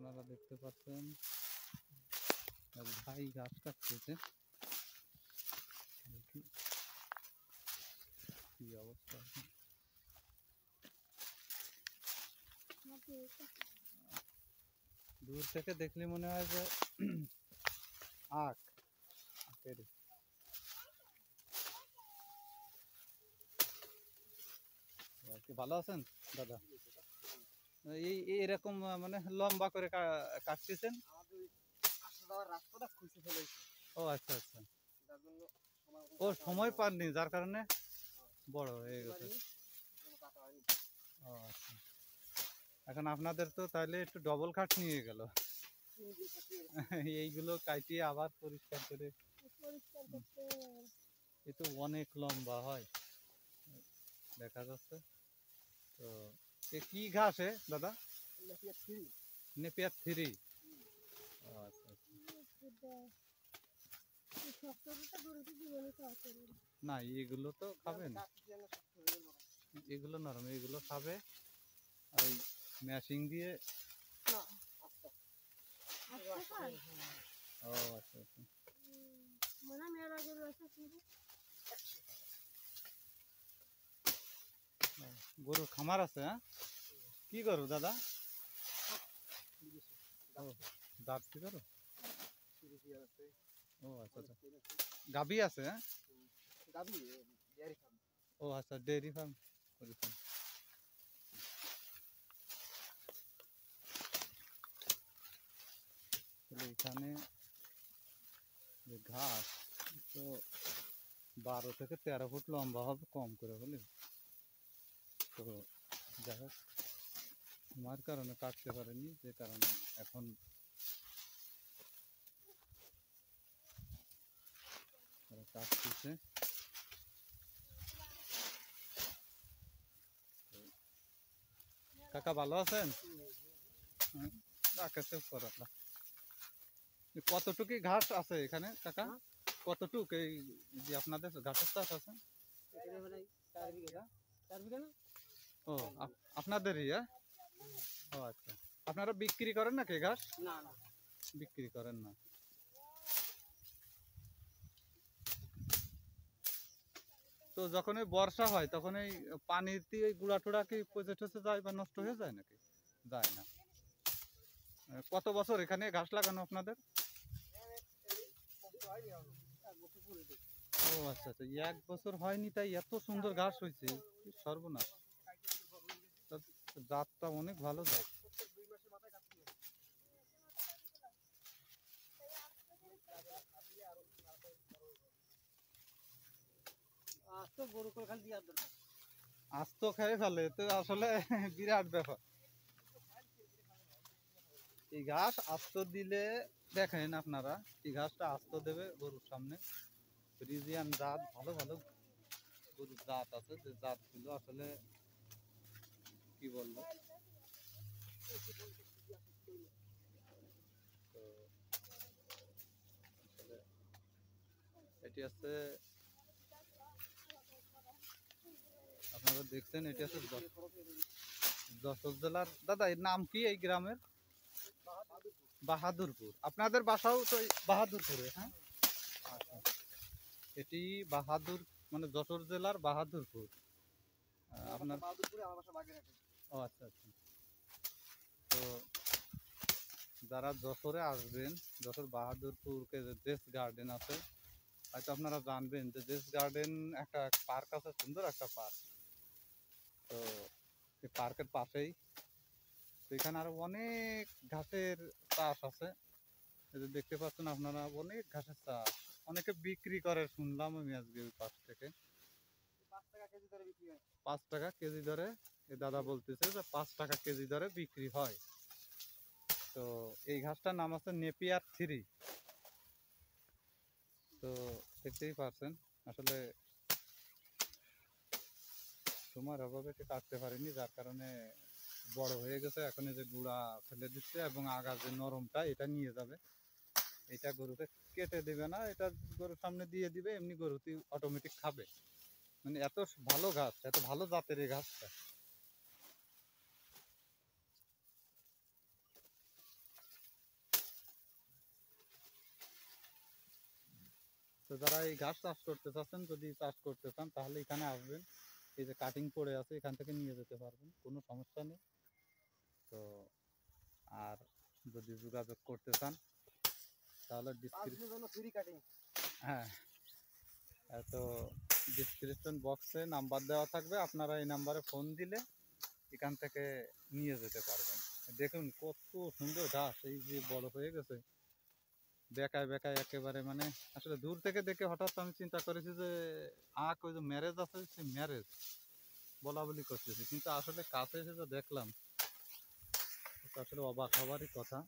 আপনারা দেখতে পাচ্ছেন ভাই ঘাস কাটতেছে, দেখি কি অবস্থা। দূর থেকে দেখলে মনে হয় যে আখের। ভালো আছেন দাদা? এরকম মানে লম্বা করে কাটতেছেন? ও আচ্ছা আচ্ছা, ও সময় পাননি যার কারণে বড় হয়ে গেছে। ও আচ্ছা, এখন আপনাদের তো তাহলে একটু ডবল খাট নিয়ে গেল এইগুলো কাটিয়ে আবার পরিষ্কার করে। এ তো অনেক লম্বা হয় দেখা যাচ্ছে। তো এ কি ঘাস দাদা? নেপিয়ার 3। আচ্ছা আচ্ছা, না এগুলো তো খাবে না, এগুলো নরম, এগুলো খাবে। ওই ম্যাশিং দিয়ে। ও আচ্ছা আচ্ছা, গরুর খামার আছে? হ্যাঁ, কি গরু দাদা? ও জার্সি গরু। ও আচ্ছা আচ্ছা, গাভী আছে? হ্যাঁ, ও আচ্ছা, ডেয়ারি ফার্ম করেছেন। এখানে যে ঘাস তো 12 থেকে 13 ফুট লম্বা হবে কম করে, বুঝলেন? তো যাই হোক, আমার কারণে কাটতে পারেনি, যে কারণে এখন কাটতেছে। কাকা ভালো আছেন? কতটুকু ঘাস আছে এখানে কাকা? কতটুকু এই যে আপনাদের ঘাসের চাষ আছে? ও আপনাদেরই? ও আচ্ছা, আপনারা বিক্রি করেন নাকি ঘাস? না, বিক্রি করেন না। তো যখন ওই বর্ষা হয় তখন এই পানিতে ওই গুঁড়া টুড়া কি পচে টচে যায় বা নষ্ট হয়ে যায় নাকি? যায় না। কত বছর এখানে ঘাস লাগানো আপনাদের? ও আচ্ছা আচ্ছা, 1 বছর হয়নি তাই এত সুন্দর ঘাস হয়েছে, সর্বনাশ। জাতটা অনেক ভালো জাত। আস্ত খেয়ে ফেলে তো আসলে বিরাট ব্যাপার। এই ঘাস আস্ত দিলে দেখেন আপনারা, এই ঘাসটা আস্ত দেবে গরুর সামনে। ফ্রিজিয়ান জাত, ভালো ভালো গরুর জাত আছে, যে জাতগুলো আসলে কি বলবো। তো এটি হচ্ছে, আপনারা দেখছেন, এটি হচ্ছে যশোর জেলার। দাদা এর নাম কি এই গ্রামের? বাহাদুরপুর। আপনাদের বাসাও তো বাহাদুরপুরে? হ্যাঁ, আচ্ছা। এটি বাহাদুর মানে যশোর জেলার বাহাদুরপুর। আপনার? ও আচ্ছা আচ্ছা। তো যারা যশোরে আসবেন, যশোর বাহাদুরপুরকে যে দেশ গার্ডেন আছে, হয়তো আপনারা জানবেন যে দেশ গার্ডেন একটা পার্ক আছে, সুন্দর একটা পার্ক। তো এই পার্কের পাশেই এখানে আরো অনেক ঘাসের চাষ আছে। এই যে দেখতে পাচ্ছেন আপনারা, অনেক ঘাসের চাষ। অনেকে বিক্রি করে শুনলাম আমি আজকে ওই পাশ থেকে। 5 টাকা কেজি দরে এই দাদা বলতেছে যে 5 টাকা কেজি দরে বিক্রি হয়। তো এই ঘাসটার নাম আছে নেপিয়ার 3। তো দেখতেই পাচ্ছেন আসলে সময়ের অভাবে কাটতে পারিনি, যার কারণে বড় হয়ে গেছে। এখন এই যে গুঁড়া ফেলে দিচ্ছে এবং আগার যে নরমটা এটা নিয়ে যাবে, এটা গরুকে কেটে দেবে না, এটা গরুর সামনে দিয়ে দিবে, এমনি গরুটি অটোমেটিক খাবে। মানে এত ভালো ঘাস, এত ভালো জাতের এই ঘাসটা। তো যারা এই ঘাস চাষ করতে চাচ্ছেন, যদি চাষ করতে চান তাহলে এখানে আসবেন। এই যে কাটিং পড়ে আছে, এখান থেকে নিয়ে যেতে পারবেন, কোনো সমস্যা নেই। তো আর যদি যোগাযোগ করতে চান তাহলে হ্যাঁ, তো ডিসক্রিপশন বক্সে নাম্বার দেওয়া থাকবে, আপনারা এই নাম্বারে ফোন দিলে এখান থেকে নিয়ে যেতে পারবেন। দেখুন কত সুন্দর ঘাস, এই যে বড় হয়ে গেছে, বেকায় বেকায় একেবারে, মানে আসলে দূর থেকে দেখে হঠাৎ আমি চিন্তা করেছি যে ওই যে ম্যারেজ আছে, সে ম্যারেজ বলা বলি করতেছি, কিন্তু আসলে কাছে এসে যে দেখলাম, আসলে অবাক হবারই কথা।